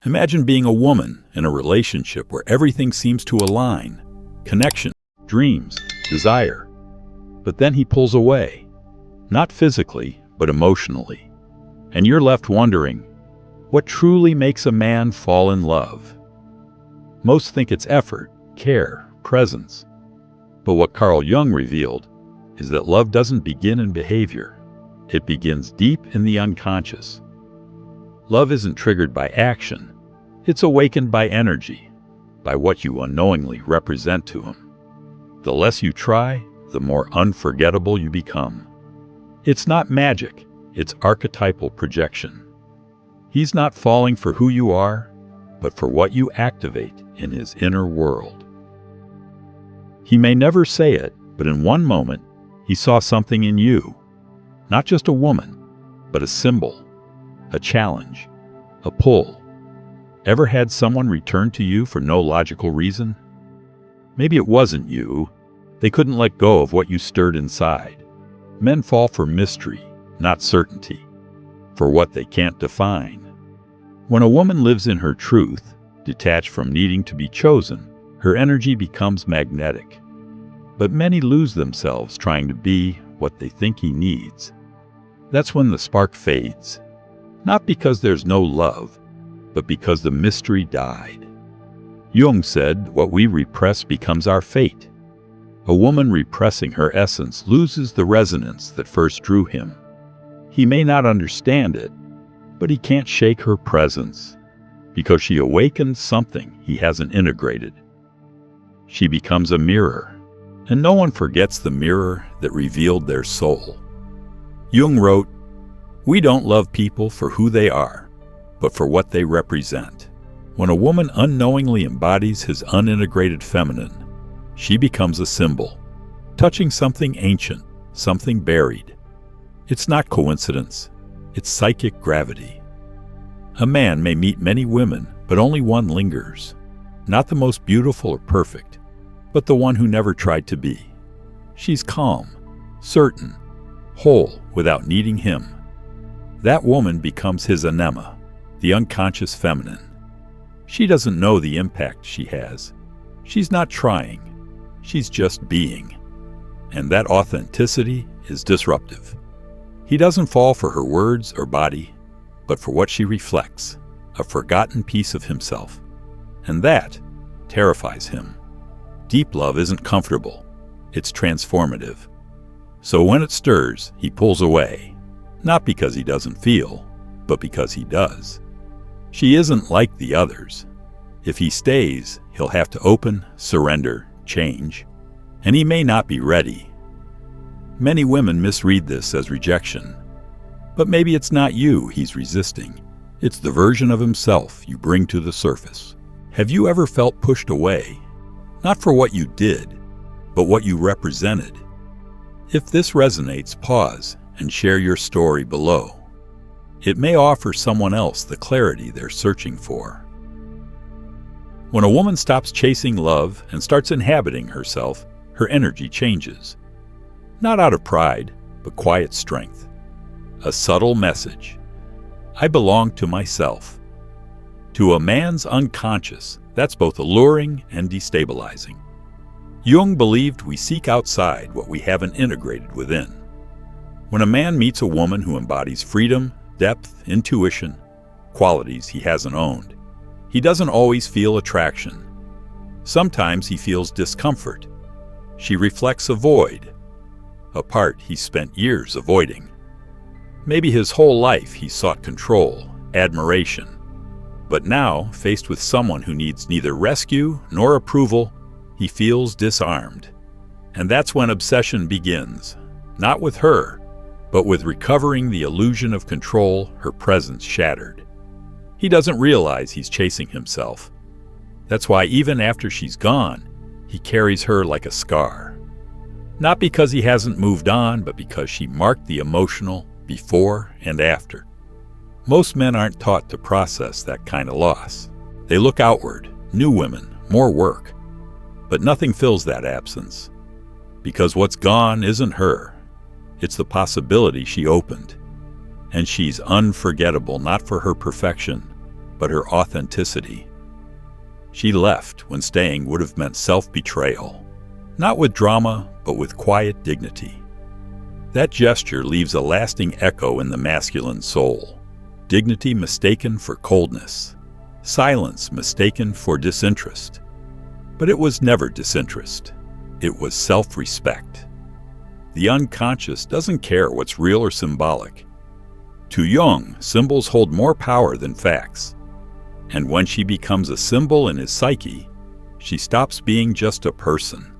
Imagine being a woman in a relationship where everything seems to align: connection, dreams, desire. But then he pulls away, not physically, but emotionally. And you're left wondering, what truly makes a man fall in love? Most think it's effort, care, presence. But what Carl Jung revealed is that love doesn't begin in behavior. It begins deep in the unconscious. Love isn't triggered by action. It's awakened by energy, by what you unknowingly represent to him. The less you try, the more unforgettable you become. It's not magic, it's archetypal projection. He's not falling for who you are, but for what you activate in his inner world. He may never say it, but in one moment, he saw something in you. Not just a woman, but a symbol, a challenge, a pull. Ever had someone return to you for no logical reason? Maybe it wasn't you. They couldn't let go of what you stirred inside. Men fall for mystery, not certainty, for what they can't define. When a woman lives in her truth, detached from needing to be chosen, her energy becomes magnetic. But many lose themselves trying to be what they think he needs. That's when the spark fades. Not because there's no love, but because the mystery died. Jung said, what we repress becomes our fate. A woman repressing her essence loses the resonance that first drew him. He may not understand it, but he can't shake her presence, because she awakens something he hasn't integrated. She becomes a mirror, and no one forgets the mirror that revealed their soul. Jung wrote, "We don't love people for who they are, but for what they represent." When a woman unknowingly embodies his unintegrated feminine, she becomes a symbol, touching something ancient, something buried. It's not coincidence, it's psychic gravity. A man may meet many women, but only one lingers. Not the most beautiful or perfect, but the one who never tried to be. She's calm, certain, whole without needing him. That woman becomes his anema, the unconscious feminine. She doesn't know the impact she has. She's not trying. She's just being. And that authenticity is disruptive. He doesn't fall for her words or body, but for what she reflects, a forgotten piece of himself. And that terrifies him. Deep love isn't comfortable. It's transformative. So when it stirs, he pulls away. Not because he doesn't feel, but because he does. She isn't like the others. If he stays, he'll have to open, surrender, change. And he may not be ready. Many women misread this as rejection. But maybe it's not you he's resisting. It's the version of himself you bring to the surface. Have you ever felt pushed away? Not for what you did, but what you represented. If this resonates, pause and share your story below. It may offer someone else the clarity they're searching for. When a woman stops chasing love and starts inhabiting herself, her energy changes. Not out of pride, but quiet strength. A subtle message. I belong to myself. To a man's unconscious, that's both alluring and destabilizing. Jung believed we seek outside what we haven't integrated within. When a man meets a woman who embodies freedom, depth, intuition, qualities he hasn't owned, he doesn't always feel attraction. Sometimes he feels discomfort. She reflects a void, a part he spent years avoiding. Maybe his whole life he sought control, admiration. But now, faced with someone who needs neither rescue nor approval, he feels disarmed. And that's when obsession begins, not with her, but with recovering the illusion of control her presence shattered. He doesn't realize he's chasing himself. That's why even after she's gone, he carries her like a scar. Not because he hasn't moved on, but because she marked the emotional before and after. Most men aren't taught to process that kind of loss. They look outward, new women, more work. But nothing fills that absence. Because what's gone isn't her. It's the possibility she opened. And she's unforgettable not for her perfection, but her authenticity. She left when staying would have meant self-betrayal, not with drama, but with quiet dignity. That gesture leaves a lasting echo in the masculine soul. Dignity mistaken for coldness, silence mistaken for disinterest. But it was never disinterest. It was self-respect. The unconscious doesn't care what's real or symbolic. To Jung, symbols hold more power than facts. And when she becomes a symbol in his psyche, she stops being just a person.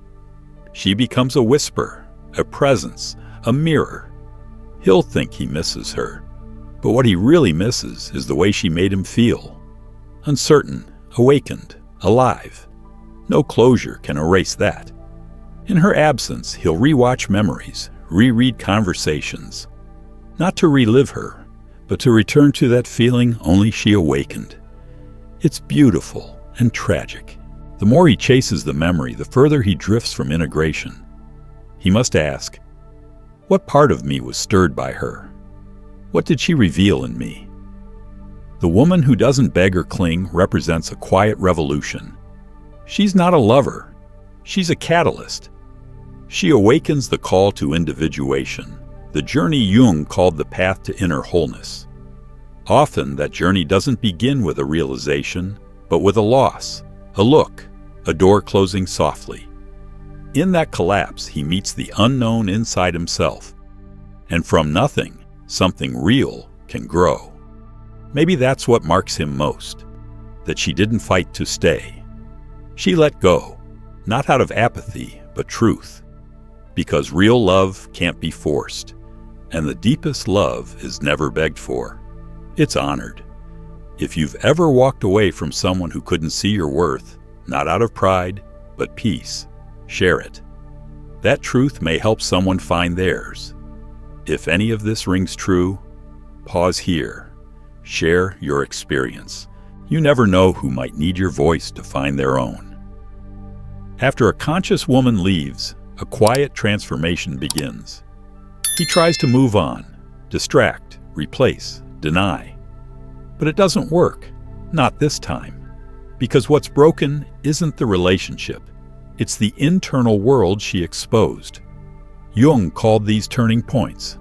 She becomes a whisper, a presence, a mirror. He'll think he misses her, but what he really misses is the way she made him feel. Uncertain, awakened, alive. No closure can erase that. In her absence, he'll rewatch memories, reread conversations. Not to relive her, but to return to that feeling only she awakened. It's beautiful and tragic. The more he chases the memory, the further he drifts from integration. He must ask, what part of me was stirred by her? What did she reveal in me? The woman who doesn't beg or cling represents a quiet revolution. She's not a lover. She's a catalyst. She awakens the call to individuation, the journey Jung called the path to inner wholeness. Often that journey doesn't begin with a realization, but with a loss, a look, a door closing softly. In that collapse, he meets the unknown inside himself. And from nothing, something real can grow. Maybe that's what marks him most, that she didn't fight to stay. She let go, not out of apathy, but truth. Because real love can't be forced, and the deepest love is never begged for. It's honored. If you've ever walked away from someone who couldn't see your worth, not out of pride, but peace, share it. That truth may help someone find theirs. If any of this rings true, pause here. Share your experience. You never know who might need your voice to find their own. After a conscious woman leaves, a quiet transformation begins. He tries to move on, distract, replace, deny. But it doesn't work, not this time. Because what's broken isn't the relationship, it's the internal world she exposed. Jung called these turning points.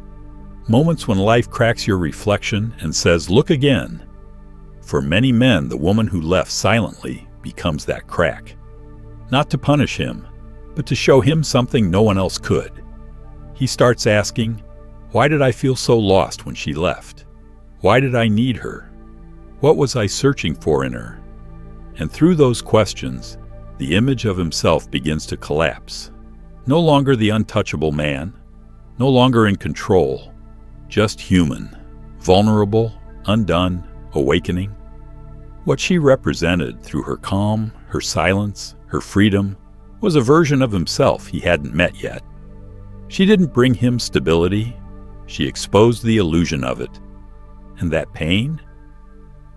Moments when life cracks your reflection and says, look again. For many men, the woman who left silently becomes that crack. Not to punish him, but to show him something no one else could. He starts asking, why did I feel so lost when she left? Why did I need her? What was I searching for in her? And through those questions, the image of himself begins to collapse. No longer the untouchable man, no longer in control, just human, vulnerable, undone, awakening. What she represented through her calm, her silence, her freedom, was a version of himself he hadn't met yet. She didn't bring him stability, she exposed the illusion of it. And that pain?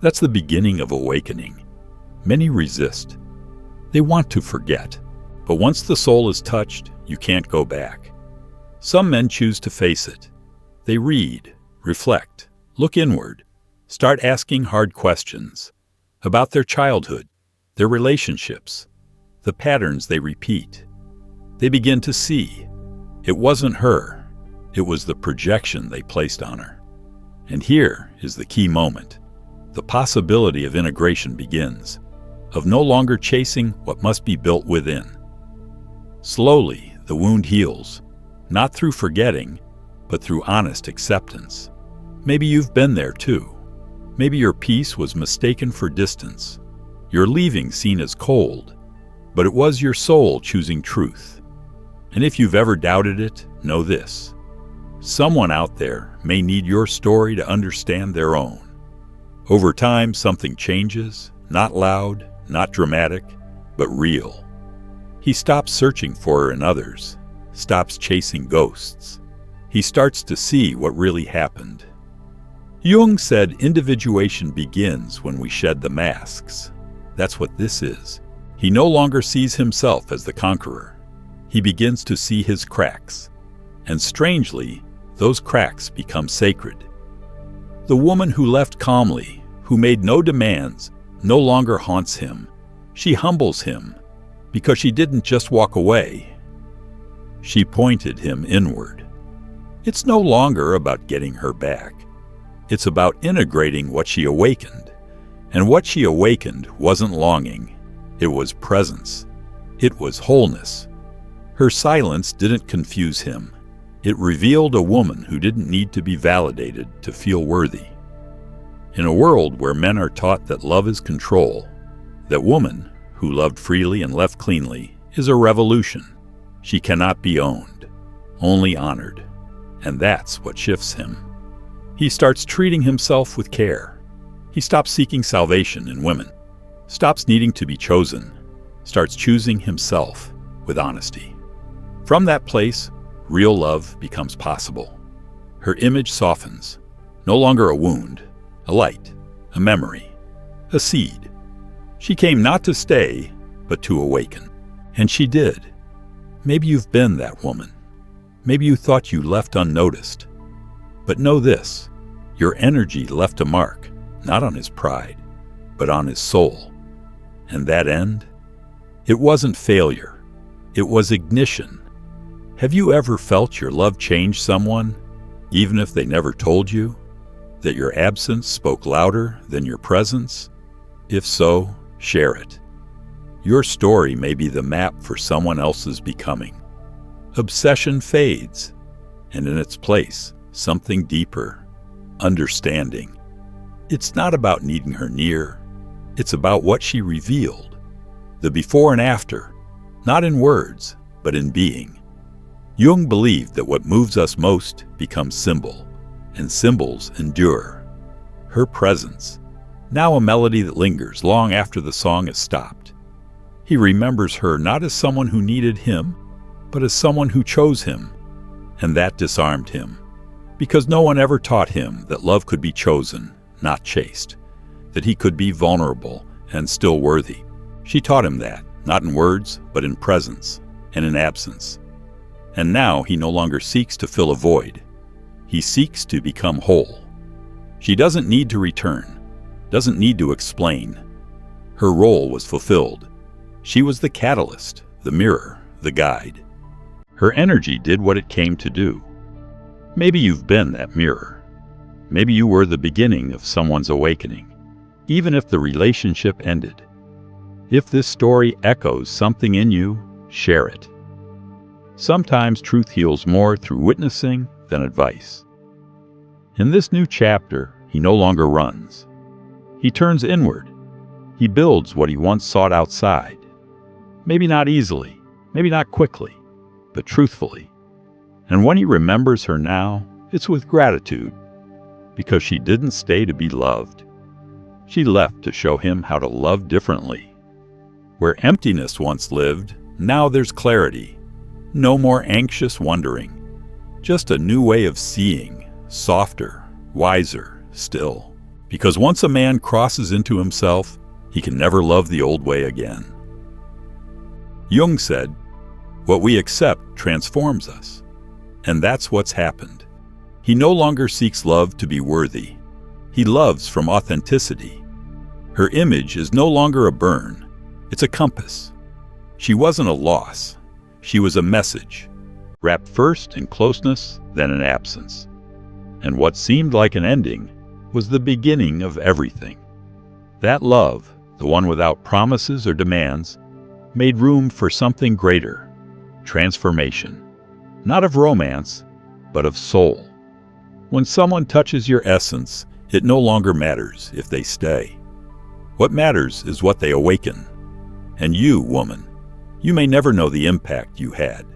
That's the beginning of awakening. Many resist. They want to forget. But once the soul is touched, you can't go back. Some men choose to face it. They read, reflect, look inward, start asking hard questions about their childhood, their relationships, the patterns they repeat. They begin to see it wasn't her, it was the projection they placed on her. And here is the key moment. The possibility of integration begins, of no longer chasing what must be built within. Slowly, the wound heals, not through forgetting, but through honest acceptance. Maybe you've been there too. Maybe your peace was mistaken for distance, your leaving seen as cold, but it was your soul choosing truth. And if you've ever doubted it, know this. Someone out there may need your story to understand their own. Over time, something changes, not loud, not dramatic, but real. He stops searching for her in others, stops chasing ghosts. He starts to see what really happened. Jung said individuation begins when we shed the masks. That's what this is. He no longer sees himself as the conqueror. He begins to see his cracks. And strangely, those cracks become sacred. The woman who left calmly, who made no demands, no longer haunts him. She humbles him, because she didn't just walk away. She pointed him inward. It's no longer about getting her back. It's about integrating what she awakened. And what she awakened wasn't longing. It was presence. It was wholeness. Her silence didn't confuse him. It revealed a woman who didn't need to be validated to feel worthy. In a world where men are taught that love is control, that woman, who loved freely and left cleanly, is a revolution. She cannot be owned, only honored. And that's what shifts him. He starts treating himself with care. He stops seeking salvation in women, stops needing to be chosen, starts choosing himself with honesty. From that place, real love becomes possible. Her image softens, no longer a wound, a light, a memory, a seed. She came not to stay, but to awaken. And she did. Maybe you've been that woman. Maybe you thought you left unnoticed. But know this, your energy left a mark, not on his pride, but on his soul. And that end? It wasn't failure. It was ignition. Have you ever felt your love change someone, even if they never told you? That your absence spoke louder than your presence? If so, share it. Your story may be the map for someone else's becoming. Obsession fades, and in its place, something deeper, understanding. It's not about needing her near. It's about what she revealed. The before and after, not in words, but in being. Jung believed that what moves us most becomes symbol, and symbols endure. Her presence, now a melody that lingers long after the song is stopped. He remembers her not as someone who needed him, but as someone who chose him, and that disarmed him, because no one ever taught him that love could be chosen, not chased, that he could be vulnerable and still worthy. She taught him that, not in words, but in presence and in absence. And now he no longer seeks to fill a void. He seeks to become whole. She doesn't need to return, doesn't need to explain. Her role was fulfilled. She was the catalyst, the mirror, the guide. Her energy did what it came to do. Maybe you've been that mirror. Maybe you were the beginning of someone's awakening, even if the relationship ended. If this story echoes something in you, share it. Sometimes truth heals more through witnessing than advice. In this new chapter, he no longer runs. He turns inward. He builds what he once sought outside. Maybe not easily, maybe not quickly, but truthfully. And when he remembers her now, it's with gratitude, because she didn't stay to be loved. She left to show him how to love differently. Where emptiness once lived, now there's clarity. No more anxious wondering. Just a new way of seeing, softer, wiser, still. Because once a man crosses into himself, he can never love the old way again. Jung said, "What we accept transforms us." And that's what's happened. He no longer seeks love to be worthy. He loves from authenticity. Her image is no longer a burn. It's a compass. She wasn't a loss. She was a message, wrapped first in closeness, then in absence. And what seemed like an ending was the beginning of everything. That love, the one without promises or demands, made room for something greater, transformation, not of romance, but of soul. When someone touches your essence, it no longer matters if they stay. What matters is what they awaken. And you, woman, you may never know the impact you had.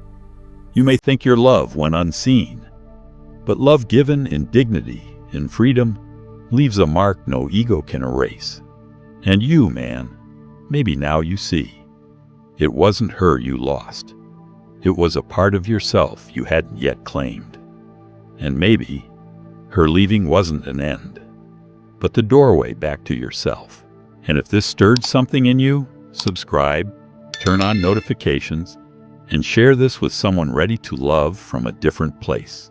You may think your love went unseen, but love given in dignity, in freedom, leaves a mark no ego can erase. And you, man, maybe now you see. It wasn't her you lost. It was a part of yourself you hadn't yet claimed. And maybe her leaving wasn't an end, but the doorway back to yourself. And if this stirred something in you, subscribe, turn on notifications, and share this with someone ready to love from a different place.